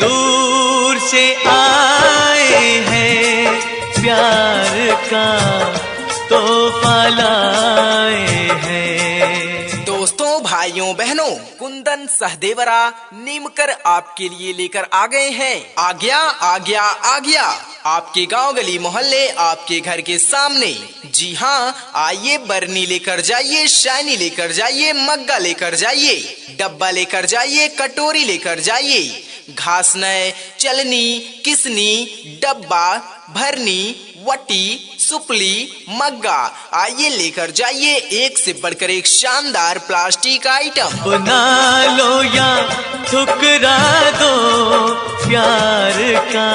दूर से आए हैं, प्यार का तोहफा लाए हैं। दोस्तों, भाइयों बहनों, कुंदन सहदेवरा नीमकर आपके लिए लेकर आ गए हैं। आ गया आ गया आ गया आपके गांव गली मोहल्ले, आपके घर के सामने। जी हाँ, आइए बरनी लेकर जाइए, शाइनी लेकर जाइए, मग्गा लेकर जाइए, डब्बा लेकर जाइए, कटोरी लेकर जाइए, घास नय, चलनी, किसनी, डब्बा, भरनी, वटी, सुपली, मग्गा, आइए लेकर जाइए एक से बढ़कर एक शानदार प्लास्टिक आइटम। बना लो या ठुकरा दो, प्यार का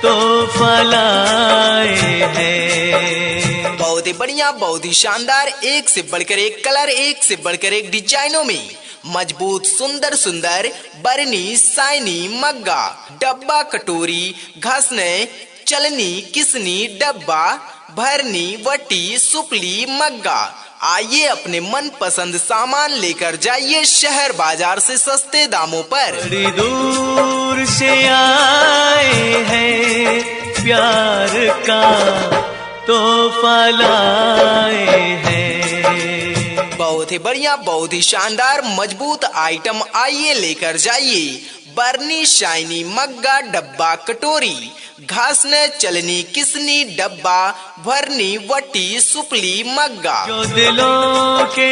तोहफा लाए हैं। बहुत ही बढ़िया, बहुत ही शानदार, एक से बढ़कर एक कलर, एक से बढ़कर एक डिजाइनों में मजबूत सुंदर सुंदर बरनी, साइनी, मग्गा, डब्बा, कटोरी, घसने, चलनी, किसनी, डब्बा, भरनी, वटी, सुपली, मग्गा, आइए अपने मन पसंद सामान लेकर जाइए शहर बाजार से सस्ते दामों पर। बड़ी दूर से आए हैं, प्यार का तोहफा लाए हैं। बहुत ही बढ़िया, बहुत ही शानदार, मजबूत आइटम आइए लेकर जाइए। बरनी, शाइनी, मग्गा, डब्बा, कटोरी, घासने, चलनी, किसनी, डब्बा, भरनी, वटी, सुपली, मग्गा। जो दिलों के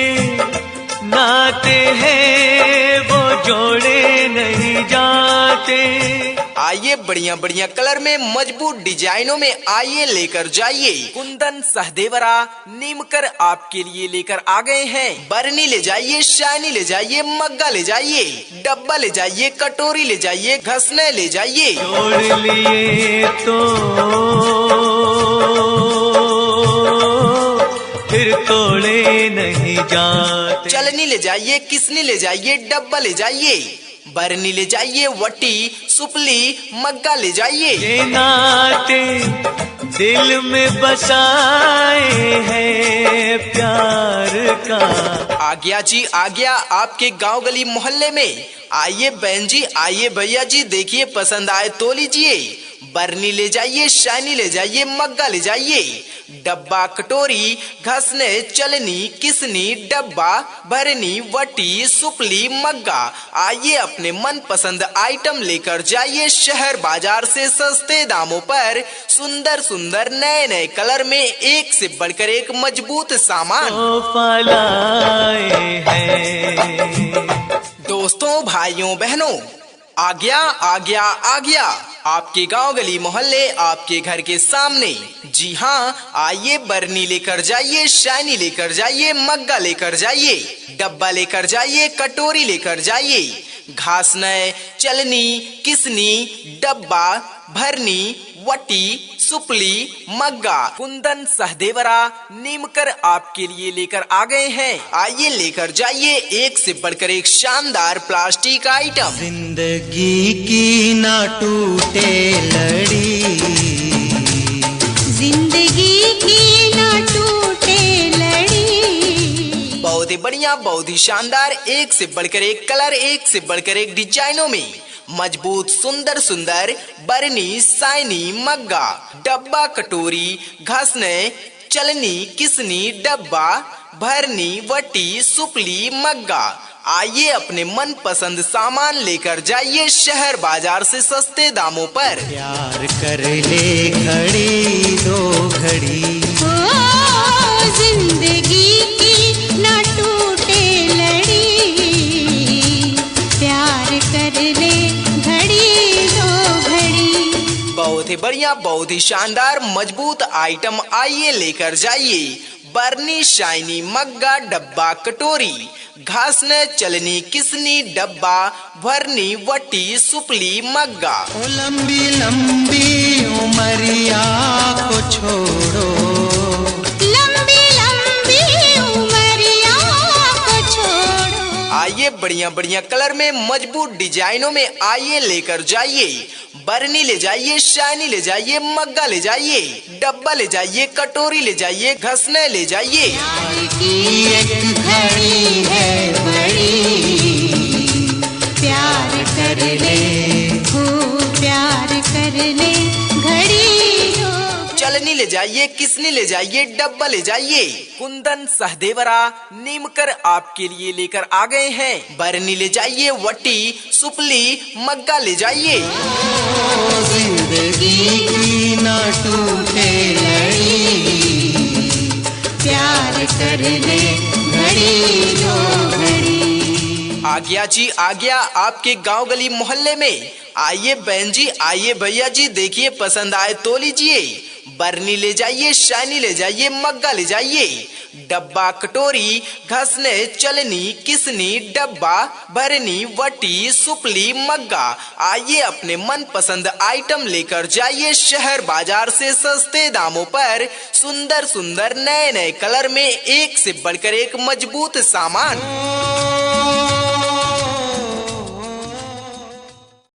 नाते हैं वो जोड़े नहीं जाते। आइए बढ़िया बढ़िया कलर में, मजबूत डिजाइनों में आइए लेकर जाइए। कुंदन सहदेवरा नीमकर आपके लिए लेकर आ गए हैं। बरनी ले जाइए, शाइनी ले जाइए, मग्गा ले जाइए, डब्बा ले जाइए, कटोरी ले जाइए, घसने ले जाइए। जोड़ लिए तो फिर तोड़े नहीं जाते। चलनी ले जाइए, किसनी ले जाइए, डब्बा ले जाइए, बरनी ले जाइए, वटी, सुपली, मग्गा ले जाइए। ये नाते दिल में बसाए हैं प्यार का। आ गया जी, आ गया आपके गांव गली मोहल्ले में। आइए बहन जी, आइए भैया जी, देखिए पसंद आए तो लीजिए। बरनी ले जाइए, शाइनी ले जाइए, मग्गा ले जाइए, डब्बा, कटोरी, घसने, चलनी, किसनी, डब्बा, भरनी, वटी, सुपली, मग्गा, आइए अपने मन पसंद आइटम लेकर जाइए शहर बाजार से सस्ते दामों पर। सुंदर सुंदर नए नए कलर में एक से बढ़कर एक मजबूत सामान तोहफा लाए हैं। दोस्तों, भाइयों बहनों, आ गया आ गया आ गया आपके गांव गली मोहल्ले, आपके घर के सामने। जी हाँ, आइए बरनी लेकर जाइए, शाइनी लेकर जाइए, मग्गा लेकर जाइए, डब्बा लेकर जाइए, कटोरी लेकर जाइए, घास नय, चलनी, किसनी, डब्बा, भरनी, वटी, सुपली, मग्गा। कुंदन सहदेवरा नीमकर आपके लिए लेकर आ गए हैं। आइए लेकर जाइए एक से बढ़कर एक शानदार प्लास्टिक आइटम। जिंदगी की ना टूटे लड़ी, जिंदगी की ना टूटे लड़ी। बहुत ही बढ़िया, बहुत ही शानदार, एक से बढ़कर एक कलर, एक से बढ़कर एक डिजाइनों में मजबूत सुंदर सुंदर बरनी, साइनी, मग्गा, डब्बा, कटोरी, घसने, चलनी, किसनी, डब्बा, भरनी, वटी, सुपली, मग्गा, आइए अपने मन पसंद सामान लेकर जाइए शहर बाजार से सस्ते दामों पर। प्यार कर ले घड़ी दो घड़ी, जिंदगी की ना टूटे लड़ी, प्यार कर ले घड़ी दो घड़ी। बहुत ही बढ़िया, बहुत ही शानदार, मजबूत आइटम आइए लेकर जाइए। बरनी, शाइनी, मग्गा, डब्बा, कटोरी, घासने, चलनी, किसनी, डब्बा, भरनी, वटी, सुपली, मग्गा। ओ लंबी लंबी उमरिया को छोड़ो, लंबी लंबी उमरिया को छोड़ो। आइए बढ़िया बढ़िया कलर में, मजबूत डिजाइनों में आइए लेकर जाइए। बरनी ले जाइए, शाइनी ले जाइए, मग्गा ले जाइए, डब्बा ले जाइए, कटोरी ले जाइए, घसने ले जाइए। प्यार की एक घड़ी है बड़ी, प्यार कर ले छलनी ले जाइए, किसनी ले जाइए, डब्बा ले जाइए। कुंदन सहदेवरा नीमकर आपके लिए लेकर आ गए हैं। बरनी ले जाइए, वटी, सुपली, मग्गा ले जाइए। जिंदगी की ना टूटे लड़ी, प्यार करने घड़ी दो घड़ी। आ गया जी आ गया आपके गांव गली मोहल्ले में। आइए बहन जी, आइए भैया जी, देखिए पसंद आए तो लीजिए। बरनी ले जाइए, शाइनी ले जाइए, मग्गा ले जाइए। डब्बा, कटोरी, घसने, चलनी, किसनी, डब्बा, भरनी, वटी, सुपली, मग्गा। आइए अपने मन पसंद आइटम लेकर जाइए शहर बाजार से सस्ते दामों पर। सुंदर सुंदर नए नए कलर में एक से बढ़कर एक मजबूत सामान।